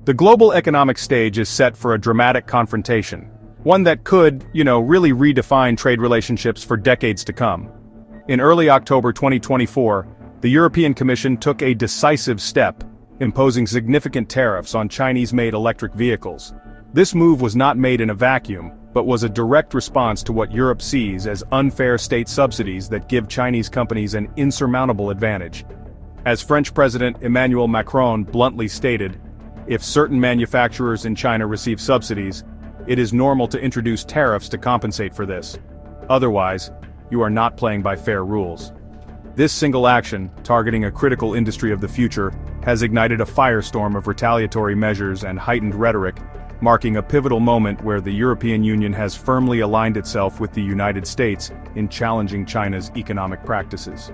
The global economic stage is set for a dramatic confrontation, one that could, really redefine trade relationships for decades to come. In early October 2024, the European Commission took a decisive step, imposing significant tariffs on Chinese-made electric vehicles. This move was not made in a vacuum, but was a direct response to what Europe sees as unfair state subsidies that give Chinese companies an insurmountable advantage. As French President Emmanuel Macron bluntly stated, if certain manufacturers in China receive subsidies, it is normal to introduce tariffs to compensate for this. Otherwise, you are not playing by fair rules. This single action, targeting a critical industry of the future, has ignited a firestorm of retaliatory measures and heightened rhetoric, marking a pivotal moment where the European Union has firmly aligned itself with the United States in challenging China's economic practices.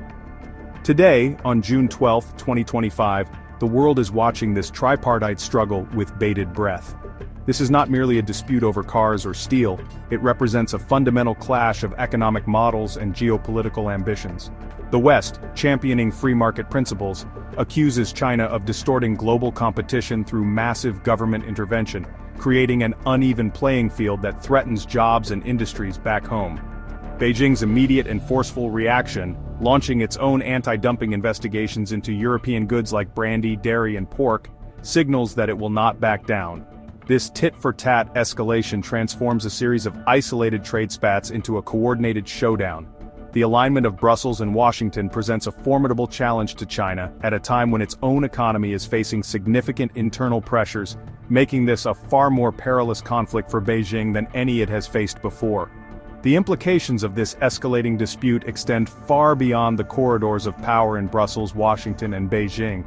Today, on June 12, 2025, the world is watching this tripartite struggle with bated breath. This is not merely a dispute over cars or steel, it represents a fundamental clash of economic models and geopolitical ambitions. The West, championing free market principles, accuses China of distorting global competition through massive government intervention, creating an uneven playing field that threatens jobs and industries back home. Beijing's immediate and forceful reaction, launching its own anti-dumping investigations into European goods like brandy, dairy, and pork, signals that it will not back down. This tit-for-tat escalation transforms a series of isolated trade spats into a coordinated showdown. The alignment of Brussels and Washington presents a formidable challenge to China at a time when its own economy is facing significant internal pressures, making this a far more perilous conflict for Beijing than any it has faced before. The implications of this escalating dispute extend far beyond the corridors of power in Brussels, Washington, and Beijing.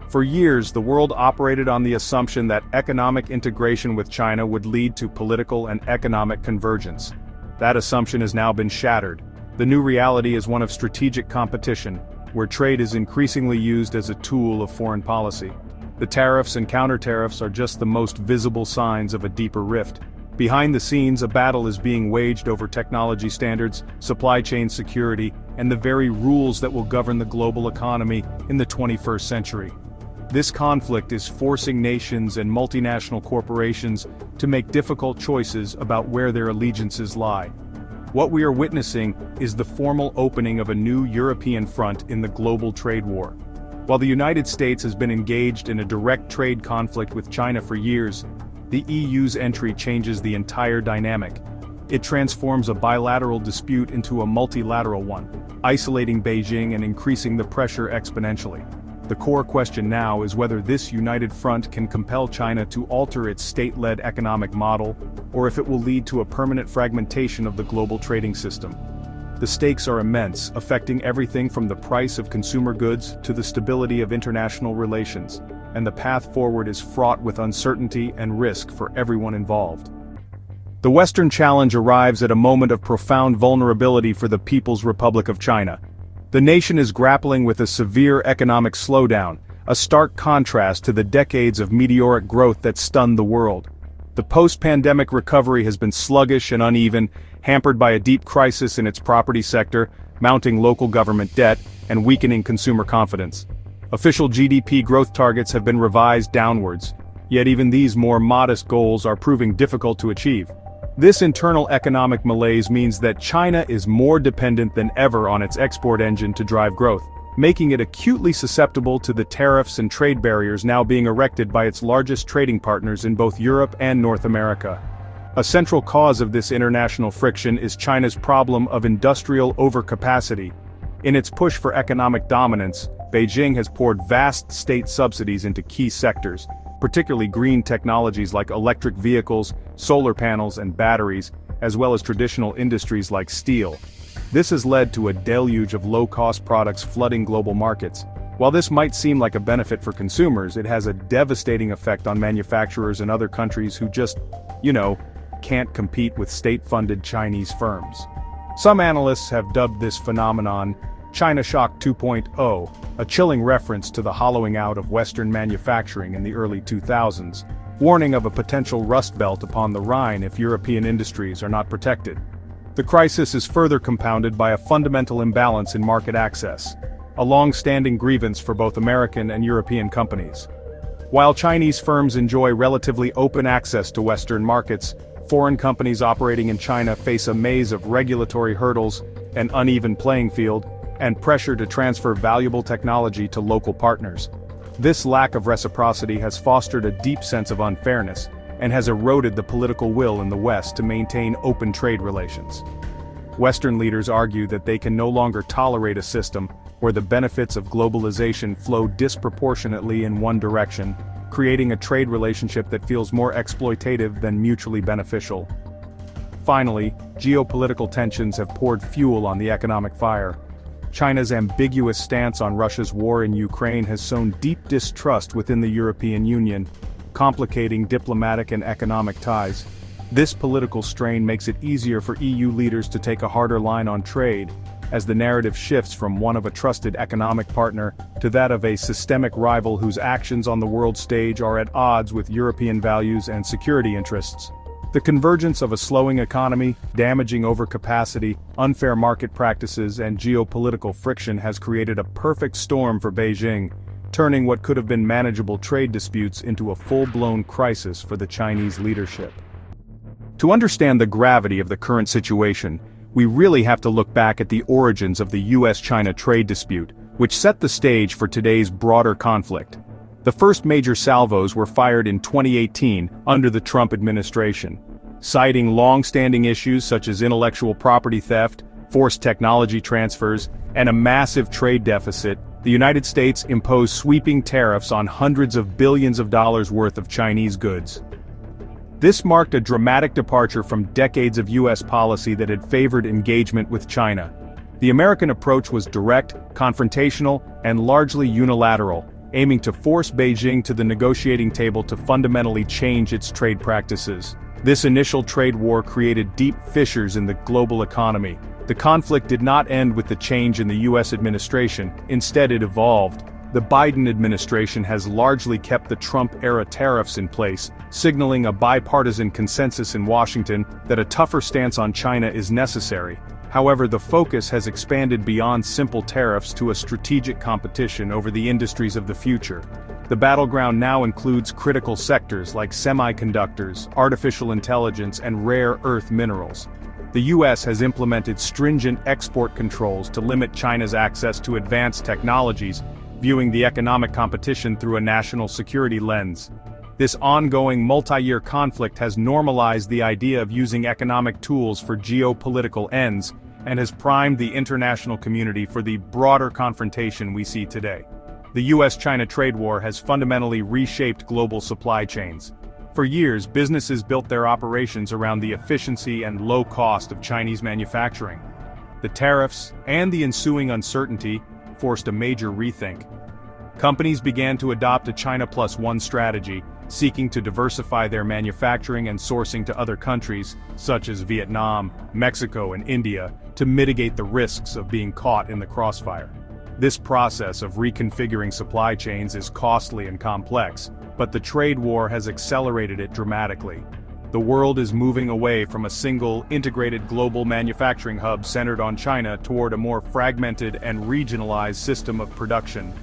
For years, the world operated on the assumption that economic integration with China would lead to political and economic convergence. That assumption has now been shattered. The new reality is one of strategic competition, where trade is increasingly used as a tool of foreign policy. The tariffs and counter-tariffs are just the most visible signs of a deeper rift. Behind the scenes, a battle is being waged over technology standards, supply chain security, and the very rules that will govern the global economy in the 21st century. This conflict is forcing nations and multinational corporations to make difficult choices about where their allegiances lie. What we are witnessing is the formal opening of a new European front in the global trade war. While the United States has been engaged in a direct trade conflict with China for years, the EU's entry changes the entire dynamic. It transforms a bilateral dispute into a multilateral one, isolating Beijing and increasing the pressure exponentially. The core question now is whether this united front can compel China to alter its state-led economic model, or if it will lead to a permanent fragmentation of the global trading system. The stakes are immense, affecting everything from the price of consumer goods to the stability of international relations, and the path forward is fraught with uncertainty and risk for everyone involved. The Western challenge arrives at a moment of profound vulnerability for the People's Republic of China. The nation is grappling with a severe economic slowdown, a stark contrast to the decades of meteoric growth that stunned the world. The post-pandemic recovery has been sluggish and uneven, hampered by a deep crisis in its property sector, mounting local government debt, and weakening consumer confidence. Official GDP growth targets have been revised downwards, yet even these more modest goals are proving difficult to achieve. This internal economic malaise means that China is more dependent than ever on its export engine to drive growth, making it acutely susceptible to the tariffs and trade barriers now being erected by its largest trading partners in both Europe and North America. A central cause of this international friction is China's problem of industrial overcapacity. In its push for economic dominance, Beijing has poured vast state subsidies into key sectors, particularly green technologies like electric vehicles, solar panels, and batteries, as well as traditional industries like steel. This has led to a deluge of low-cost products flooding global markets. While this might seem like a benefit for consumers, it has a devastating effect on manufacturers in other countries who just, can't compete with state-funded Chinese firms. Some analysts have dubbed this phenomenon China Shock 2.0, a chilling reference to the hollowing out of Western manufacturing in the early 2000s, warning of a potential rust belt upon the Rhine if European industries are not protected. The crisis is further compounded by a fundamental imbalance in market access, a long-standing grievance for both American and European companies. While Chinese firms enjoy relatively open access to Western markets, foreign companies operating in China face a maze of regulatory hurdles, an uneven playing field, and pressure to transfer valuable technology to local partners. This lack of reciprocity has fostered a deep sense of unfairness, and has eroded the political will in the West to maintain open trade relations. Western leaders argue that they can no longer tolerate a system where the benefits of globalization flow disproportionately in one direction, creating a trade relationship that feels more exploitative than mutually beneficial. Finally, geopolitical tensions have poured fuel on the economic fire. China's ambiguous stance on Russia's war in Ukraine has sown deep distrust within the European Union, complicating diplomatic and economic ties. This political strain makes it easier for EU leaders to take a harder line on trade, as the narrative shifts from one of a trusted economic partner to that of a systemic rival whose actions on the world stage are at odds with European values and security interests. The convergence of a slowing economy, damaging overcapacity, unfair market practices, and geopolitical friction has created a perfect storm for Beijing, turning what could have been manageable trade disputes into a full-blown crisis for the Chinese leadership. To understand the gravity of the current situation, we really have to look back at the origins of the US-China trade dispute, which set the stage for today's broader conflict. The first major salvos were fired in 2018 under the Trump administration. Citing long-standing issues such as intellectual property theft, forced technology transfers, and a massive trade deficit, the United States imposed sweeping tariffs on hundreds of billions of dollars worth of Chinese goods. This marked a dramatic departure from decades of US policy that had favored engagement with China. The American approach was direct, confrontational, and largely unilateral, aiming to force Beijing to the negotiating table to fundamentally change its trade practices. This initial trade war created deep fissures in the global economy. The conflict did not end with the change in the US administration, instead it evolved. The Biden administration has largely kept the Trump-era tariffs in place, signaling a bipartisan consensus in Washington that a tougher stance on China is necessary. However, the focus has expanded beyond simple tariffs to a strategic competition over the industries of the future. The battleground now includes critical sectors like semiconductors, artificial intelligence, and rare earth minerals. The US has implemented stringent export controls to limit China's access to advanced technologies, viewing the economic competition through a national security lens. This ongoing multi-year conflict has normalized the idea of using economic tools for geopolitical ends, and has primed the international community for the broader confrontation we see today. The US-China trade war has fundamentally reshaped global supply chains. For years, businesses built their operations around the efficiency and low cost of Chinese manufacturing. The tariffs, and the ensuing uncertainty, forced a major rethink. Companies began to adopt a China Plus One strategy, seeking to diversify their manufacturing and sourcing to other countries, such as Vietnam, Mexico, and India, to mitigate the risks of being caught in the crossfire. This process of reconfiguring supply chains is costly and complex, but the trade war has accelerated it dramatically. The world is moving away from a single, integrated global manufacturing hub centered on China toward a more fragmented and regionalized system of production.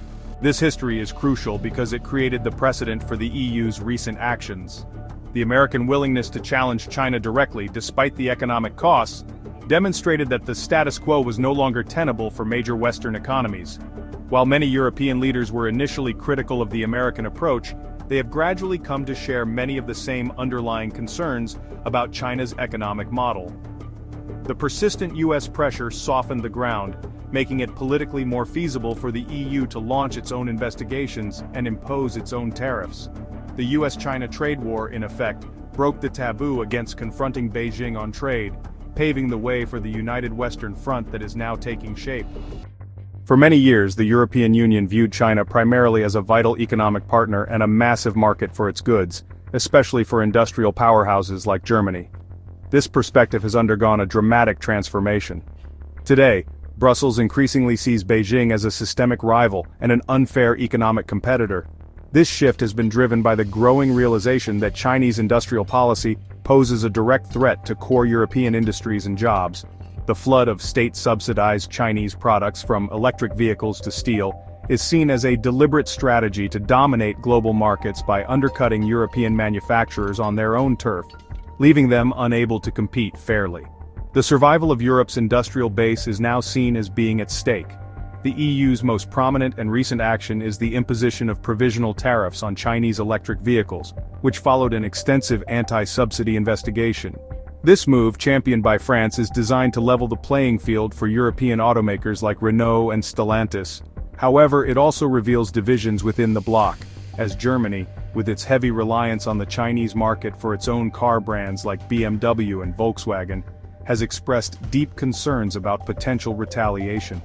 This history is crucial because it created the precedent for the EU's recent actions. The American willingness to challenge China directly, despite the economic costs, demonstrated that the status quo was no longer tenable for major Western economies. While many European leaders were initially critical of the American approach, they have gradually come to share many of the same underlying concerns about China's economic model. The persistent US pressure softened the ground, making it politically more feasible for the EU to launch its own investigations and impose its own tariffs. The US-China trade war, in effect, broke the taboo against confronting Beijing on trade, paving the way for the united Western front that is now taking shape. For many years, the European Union viewed China primarily as a vital economic partner and a massive market for its goods, especially for industrial powerhouses like Germany. This perspective has undergone a dramatic transformation. Today, Brussels increasingly sees Beijing as a systemic rival and an unfair economic competitor. This shift has been driven by the growing realization that Chinese industrial policy poses a direct threat to core European industries and jobs. The flood of state-subsidized Chinese products, from electric vehicles to steel, is seen as a deliberate strategy to dominate global markets by undercutting European manufacturers on their own turf, leaving them unable to compete fairly. The survival of Europe's industrial base is now seen as being at stake. The EU's most prominent and recent action is the imposition of provisional tariffs on Chinese electric vehicles, which followed an extensive anti-subsidy investigation. This move, championed by France, is designed to level the playing field for European automakers like Renault and Stellantis. However, it also reveals divisions within the bloc, as Germany, with its heavy reliance on the Chinese market for its own car brands like BMW and Volkswagen, has expressed deep concerns about potential retaliation.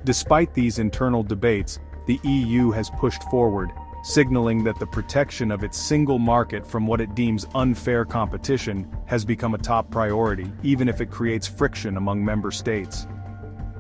Despite these internal debates, the EU has pushed forward, signaling that the protection of its single market from what it deems unfair competition has become a top priority, even if it creates friction among member states.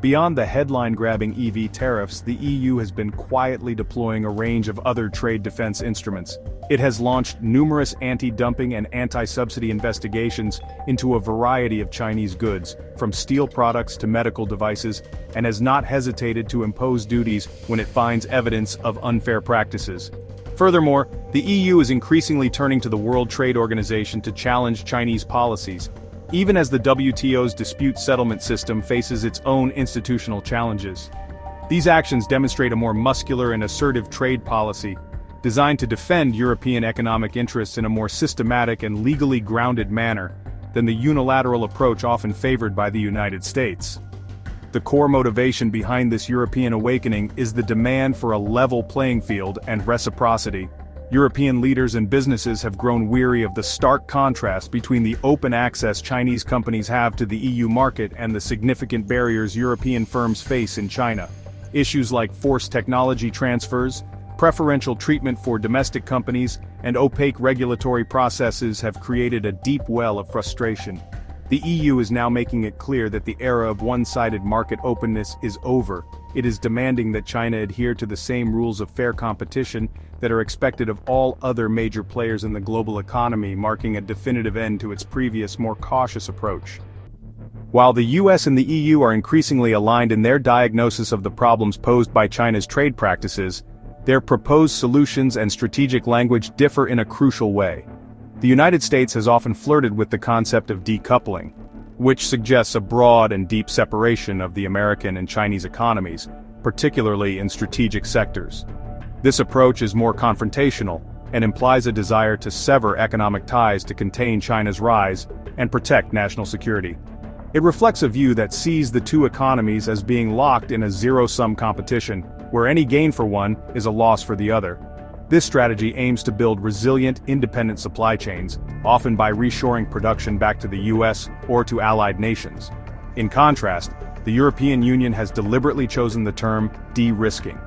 Beyond the headline-grabbing EV tariffs, the EU has been quietly deploying a range of other trade defense instruments. It has launched numerous anti-dumping and anti-subsidy investigations into a variety of Chinese goods, from steel products to medical devices, and has not hesitated to impose duties when it finds evidence of unfair practices. Furthermore, the EU is increasingly turning to the World Trade Organization to challenge Chinese policies, even as the WTO's dispute settlement system faces its own institutional challenges. These actions demonstrate a more muscular and assertive trade policy, designed to defend European economic interests in a more systematic and legally grounded manner than the unilateral approach often favored by the United States. The core motivation behind this European awakening is the demand for a level playing field and reciprocity. European leaders and businesses have grown weary of the stark contrast between the open access Chinese companies have to the EU market and the significant barriers European firms face in China. Issues like forced technology transfers, preferential treatment for domestic companies, and opaque regulatory processes have created a deep well of frustration. The EU is now making it clear that the era of one-sided market openness is over. It is demanding that China adhere to the same rules of fair competition that are expected of all other major players in the global economy, marking a definitive end to its previous, more cautious approach. While the US and the EU are increasingly aligned in their diagnosis of the problems posed by China's trade practices, their proposed solutions and strategic language differ in a crucial way. The United States has often flirted with the concept of decoupling, which suggests a broad and deep separation of the American and Chinese economies, particularly in strategic sectors. This approach is more confrontational and implies a desire to sever economic ties to contain China's rise and protect national security. It reflects a view that sees the two economies as being locked in a zero-sum competition, where any gain for one is a loss for the other. This strategy aims to build resilient, independent supply chains, often by reshoring production back to the US or to allied nations. In contrast, the European Union has deliberately chosen the term de-risking.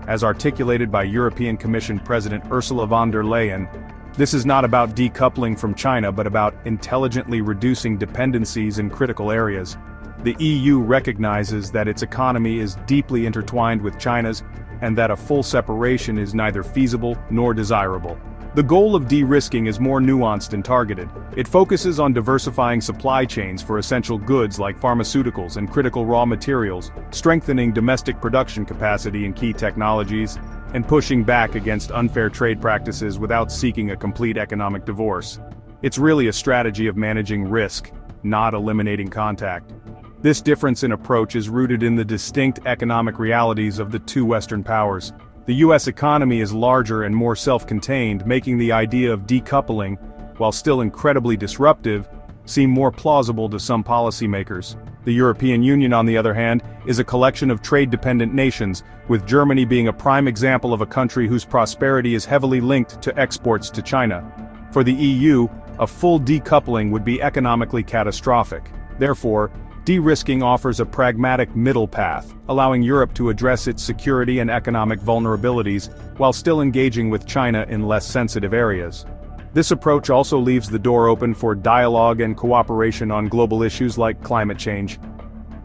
As articulated by European Commission President Ursula von der Leyen, this is not about decoupling from China but about intelligently reducing dependencies in critical areas. The EU recognizes that its economy is deeply intertwined with China's, and that a full separation is neither feasible nor desirable. The goal of de-risking is more nuanced and targeted. It focuses on diversifying supply chains for essential goods like pharmaceuticals and critical raw materials, strengthening domestic production capacity in key technologies, and pushing back against unfair trade practices without seeking a complete economic divorce. It's really a strategy of managing risk, not eliminating contact. This difference in approach is rooted in the distinct economic realities of the two Western powers. The US economy is larger and more self-contained, making the idea of decoupling, while still incredibly disruptive, seem more plausible to some policymakers. The European Union, on the other hand, is a collection of trade-dependent nations, with Germany being a prime example of a country whose prosperity is heavily linked to exports to China. For the EU, a full decoupling would be economically catastrophic. Therefore, de-risking offers a pragmatic middle path, allowing Europe to address its security and economic vulnerabilities, while still engaging with China in less sensitive areas. This approach also leaves the door open for dialogue and cooperation on global issues like climate change.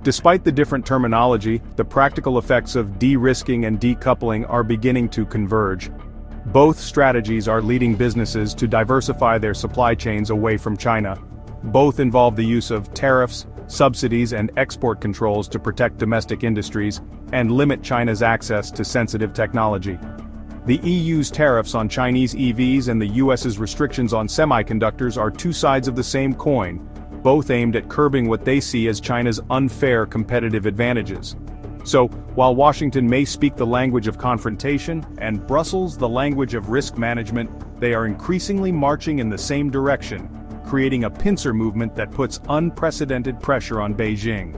Despite the different terminology, the practical effects of de-risking and decoupling are beginning to converge. Both strategies are leading businesses to diversify their supply chains away from China. Both involve the use of tariffs, subsidies and export controls to protect domestic industries, and limit China's access to sensitive technology. The EU's tariffs on Chinese EVs and the US's restrictions on semiconductors are two sides of the same coin, both aimed at curbing what they see as China's unfair competitive advantages. So, while Washington may speak the language of confrontation and Brussels the language of risk management, they are increasingly marching in the same direction, creating a pincer movement that puts unprecedented pressure on Beijing.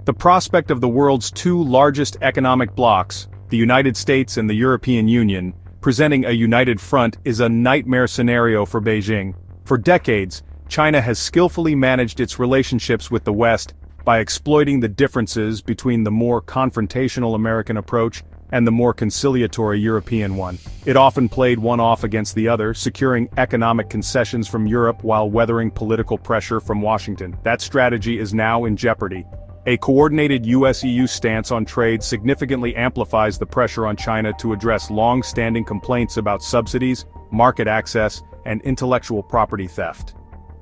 The prospect of the world's two largest economic blocs, the United States and the European Union, presenting a united front is a nightmare scenario for Beijing. For decades, China has skillfully managed its relationships with the West by exploiting the differences between the more confrontational American approach and the more conciliatory European one. It often played one off against the other, securing economic concessions from Europe while weathering political pressure from Washington. That strategy is now in jeopardy. A coordinated US-EU stance on trade significantly amplifies the pressure on China to address long-standing complaints about subsidies, market access, and intellectual property theft.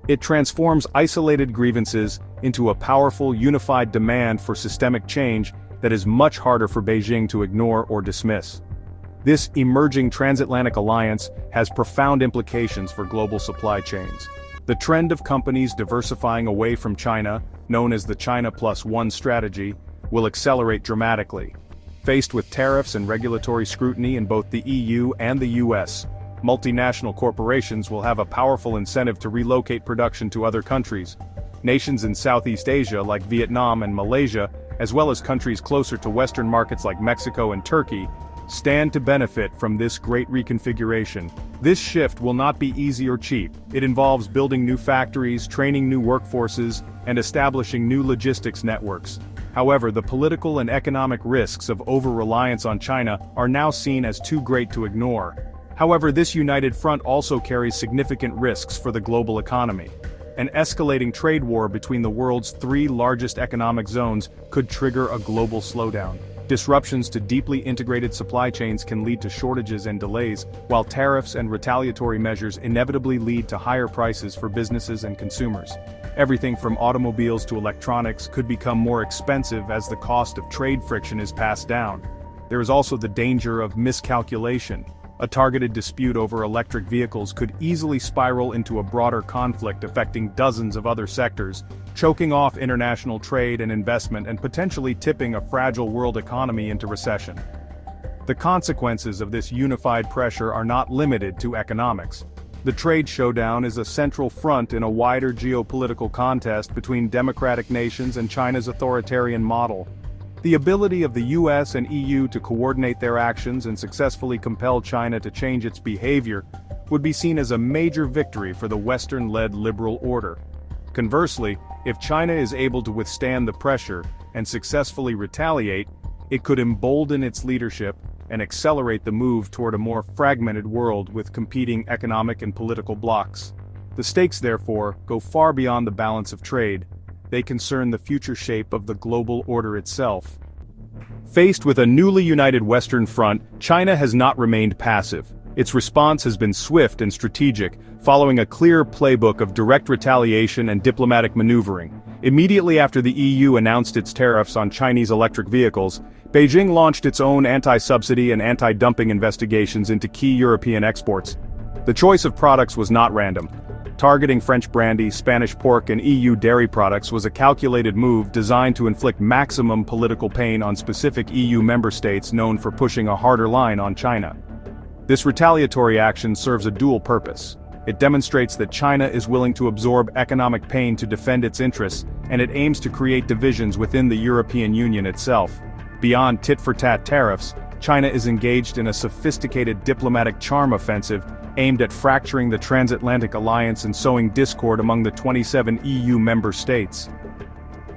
It transforms isolated grievances into a powerful, unified demand for systemic change that is much harder for Beijing to ignore or dismiss. This emerging transatlantic alliance has profound implications for global supply chains. The trend of companies diversifying away from China, known as the China Plus One strategy, will accelerate dramatically. Faced with tariffs and regulatory scrutiny in both the EU and the US, multinational corporations will have a powerful incentive to relocate production to other countries. Nations in Southeast Asia like Vietnam and Malaysia, as well as countries closer to Western markets like Mexico and Turkey, stand to benefit from this great reconfiguration. This shift will not be easy or cheap. It involves building new factories, training new workforces, and establishing new logistics networks. However, the political and economic risks of over-reliance on China are now seen as too great to ignore. However, this united front also carries significant risks for the global economy. An escalating trade war between the world's three largest economic zones could trigger a global slowdown. Disruptions to deeply integrated supply chains can lead to shortages and delays, while tariffs and retaliatory measures inevitably lead to higher prices for businesses and consumers. Everything from automobiles to electronics could become more expensive as the cost of trade friction is passed down. There is also the danger of miscalculation. A targeted dispute over electric vehicles could easily spiral into a broader conflict affecting dozens of other sectors, choking off international trade and investment and potentially tipping a fragile world economy into recession. The consequences of this unified pressure are not limited to economics. The trade showdown is a central front in a wider geopolitical contest between democratic nations and China's authoritarian model. The ability of the US and EU to coordinate their actions and successfully compel China to change its behavior would be seen as a major victory for the Western-led liberal order. Conversely, if China is able to withstand the pressure and successfully retaliate, it could embolden its leadership and accelerate the move toward a more fragmented world with competing economic and political blocs. The stakes, therefore, go far beyond the balance of trade. They concern the future shape of the global order itself. Faced with a newly united Western front, China has not remained passive. Its response has been swift and strategic, following a clear playbook of direct retaliation and diplomatic maneuvering. Immediately after the EU announced its tariffs on Chinese electric vehicles, Beijing launched its own anti-subsidy and anti-dumping investigations into key European exports. The choice of products was not random. Targeting French brandy, Spanish pork and EU dairy products was a calculated move designed to inflict maximum political pain on specific EU member states known for pushing a harder line on China. This retaliatory action serves a dual purpose. It demonstrates that China is willing to absorb economic pain to defend its interests, and it aims to create divisions within the European Union itself. Beyond tit-for-tat tariffs, China is engaged in a sophisticated diplomatic charm offensive aimed at fracturing the transatlantic alliance and sowing discord among the 27 EU member states.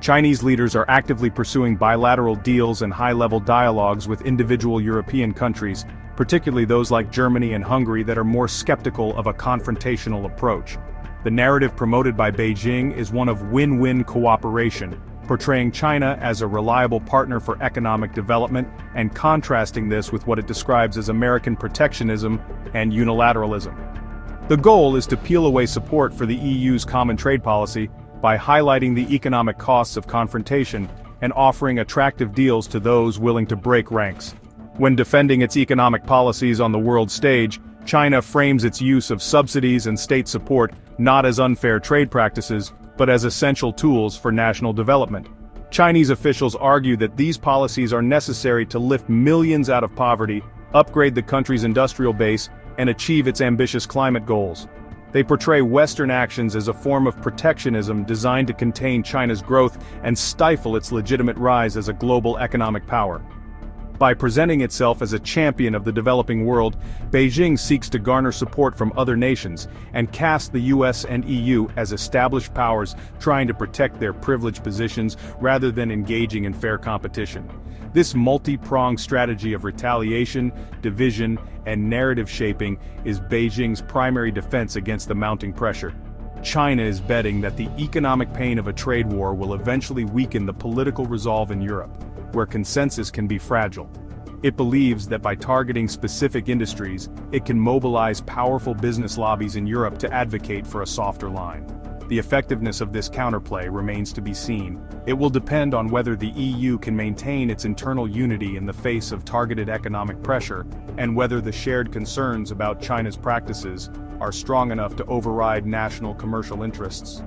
Chinese leaders are actively pursuing bilateral deals and high-level dialogues with individual European countries, particularly those like Germany and Hungary that are more skeptical of a confrontational approach. The narrative promoted by Beijing is one of win-win cooperation, portraying China as a reliable partner for economic development and contrasting this with what it describes as American protectionism and unilateralism. The goal is to peel away support for the EU's common trade policy by highlighting the economic costs of confrontation and offering attractive deals to those willing to break ranks. When defending its economic policies on the world stage, China frames its use of subsidies and state support not as unfair trade practices, but as essential tools for national development. Chinese officials argue that these policies are necessary to lift millions out of poverty, upgrade the country's industrial base, and achieve its ambitious climate goals. They portray Western actions as a form of protectionism designed to contain China's growth and stifle its legitimate rise as a global economic power. By presenting itself as a champion of the developing world, Beijing seeks to garner support from other nations and cast the US and EU as established powers trying to protect their privileged positions rather than engaging in fair competition. This multi-pronged strategy of retaliation, division, and narrative shaping is Beijing's primary defense against the mounting pressure. China is betting that the economic pain of a trade war will eventually weaken the political resolve in Europe, where consensus can be fragile. It believes that by targeting specific industries, it can mobilize powerful business lobbies in Europe to advocate for a softer line. The effectiveness of this counterplay remains to be seen. It will depend on whether the EU can maintain its internal unity in the face of targeted economic pressure, and whether the shared concerns about China's practices are strong enough to override national commercial interests.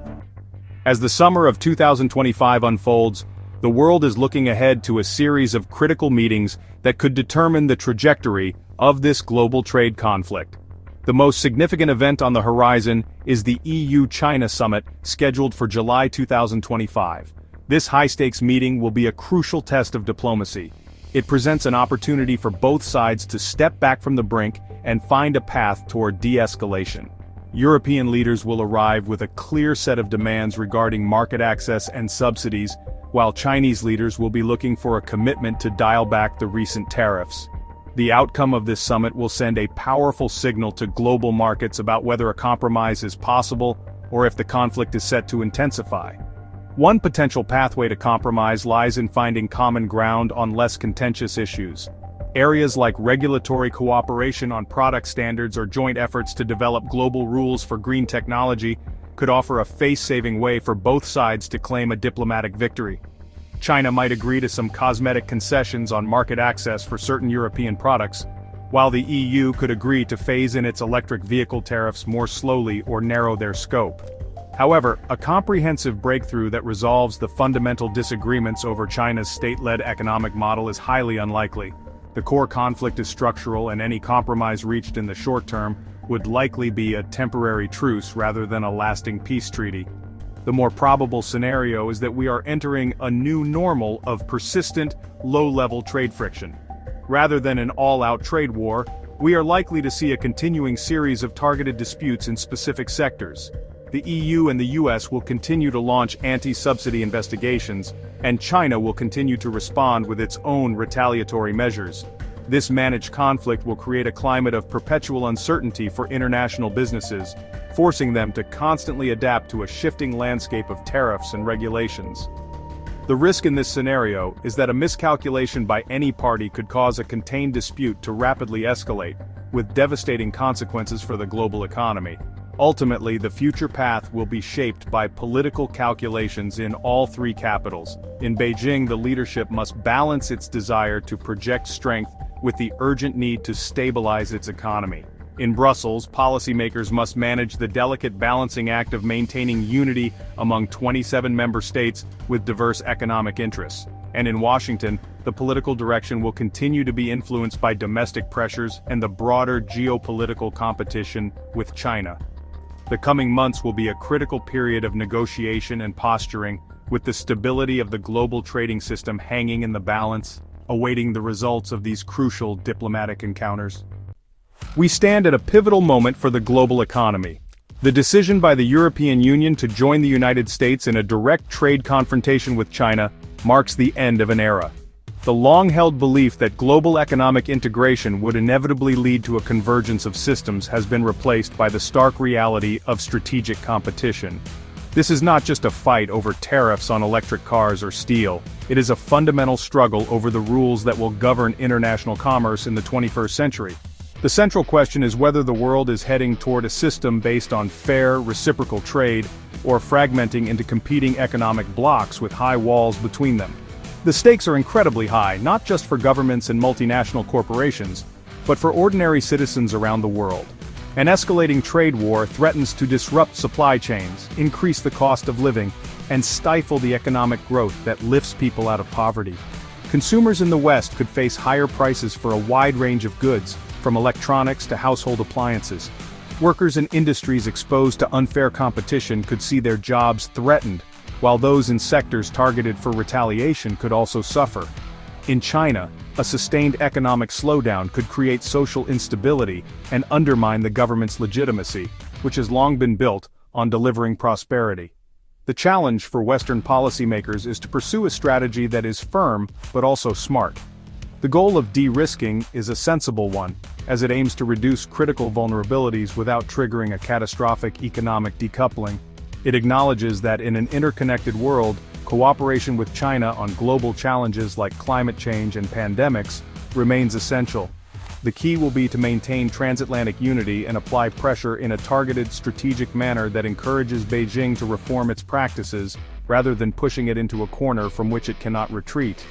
As the summer of 2025 unfolds, the world is looking ahead to a series of critical meetings that could determine the trajectory of this global trade conflict. The most significant event on the horizon is the EU-China summit scheduled for July 2025. This high-stakes meeting will be a crucial test of diplomacy. It presents an opportunity for both sides to step back from the brink and find a path toward de-escalation. European leaders will arrive with a clear set of demands regarding market access and subsidies, while Chinese leaders will be looking for a commitment to dial back the recent tariffs. The outcome of this summit will send a powerful signal to global markets about whether a compromise is possible or if the conflict is set to intensify. One potential pathway to compromise lies in finding common ground on less contentious issues. Areas like regulatory cooperation on product standards or joint efforts to develop global rules for green technology could offer a face-saving way for both sides to claim a diplomatic victory. China might agree to some cosmetic concessions on market access for certain European products, while the EU could agree to phase in its electric vehicle tariffs more slowly or narrow their scope. However, a comprehensive breakthrough that resolves the fundamental disagreements over China's state-led economic model is highly unlikely. The core conflict is structural, and any compromise reached in the short term would likely be a temporary truce rather than a lasting peace treaty. The more probable scenario is that we are entering a new normal of persistent, low-level trade friction. Rather than an all-out trade war, we are likely to see a continuing series of targeted disputes in specific sectors. The EU and the US will continue to launch anti-subsidy investigations, and China will continue to respond with its own retaliatory measures. This managed conflict will create a climate of perpetual uncertainty for international businesses, forcing them to constantly adapt to a shifting landscape of tariffs and regulations. The risk in this scenario is that a miscalculation by any party could cause a contained dispute to rapidly escalate, with devastating consequences for the global economy. Ultimately, the future path will be shaped by political calculations in all three capitals. In Beijing, the leadership must balance its desire to project strength with the urgent need to stabilize its economy. In Brussels, policymakers must manage the delicate balancing act of maintaining unity among 27 member states with diverse economic interests. And in Washington, the political direction will continue to be influenced by domestic pressures and the broader geopolitical competition with China. The coming months will be a critical period of negotiation and posturing, with the stability of the global trading system hanging in the balance, awaiting the results of these crucial diplomatic encounters. We stand at a pivotal moment for the global economy. The decision by the European Union to join the United States in a direct trade confrontation with China marks the end of an era. The long-held belief that global economic integration would inevitably lead to a convergence of systems has been replaced by the stark reality of strategic competition. This is not just a fight over tariffs on electric cars or steel. It is a fundamental struggle over the rules that will govern international commerce in the 21st century. The central question is whether the world is heading toward a system based on fair, reciprocal trade, or fragmenting into competing economic blocs with high walls between them. The stakes are incredibly high, not just for governments and multinational corporations, but for ordinary citizens around the world. An escalating trade war threatens to disrupt supply chains, increase the cost of living, and stifle the economic growth that lifts people out of poverty. Consumers in the West could face higher prices for a wide range of goods, from electronics to household appliances. Workers in industries exposed to unfair competition could see their jobs threatened, while those in sectors targeted for retaliation could also suffer. In China, a sustained economic slowdown could create social instability and undermine the government's legitimacy, which has long been built on delivering prosperity. The challenge for Western policymakers is to pursue a strategy that is firm but also smart. The goal of de-risking is a sensible one, as it aims to reduce critical vulnerabilities without triggering a catastrophic economic decoupling. It acknowledges that in an interconnected world, cooperation with China on global challenges like climate change and pandemics remains essential. The key will be to maintain transatlantic unity and apply pressure in a targeted, strategic manner that encourages Beijing to reform its practices, rather than pushing it into a corner from which it cannot retreat.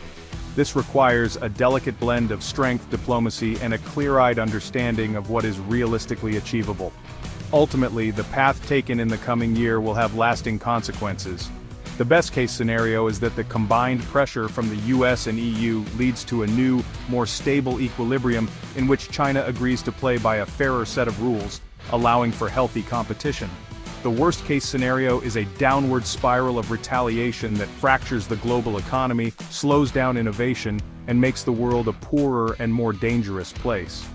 This requires a delicate blend of strength, diplomacy, and a clear-eyed understanding of what is realistically achievable. Ultimately, the path taken in the coming year will have lasting consequences. The best-case scenario is that the combined pressure from the US and EU leads to a new, more stable equilibrium in which China agrees to play by a fairer set of rules, allowing for healthy competition. The worst-case scenario is a downward spiral of retaliation that fractures the global economy, slows down innovation, and makes the world a poorer and more dangerous place.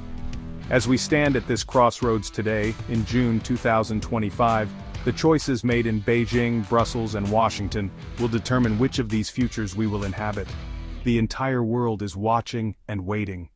As we stand at this crossroads today, in June 2025, the choices made in Beijing, Brussels, and Washington will determine which of these futures we will inhabit. The entire world is watching and waiting.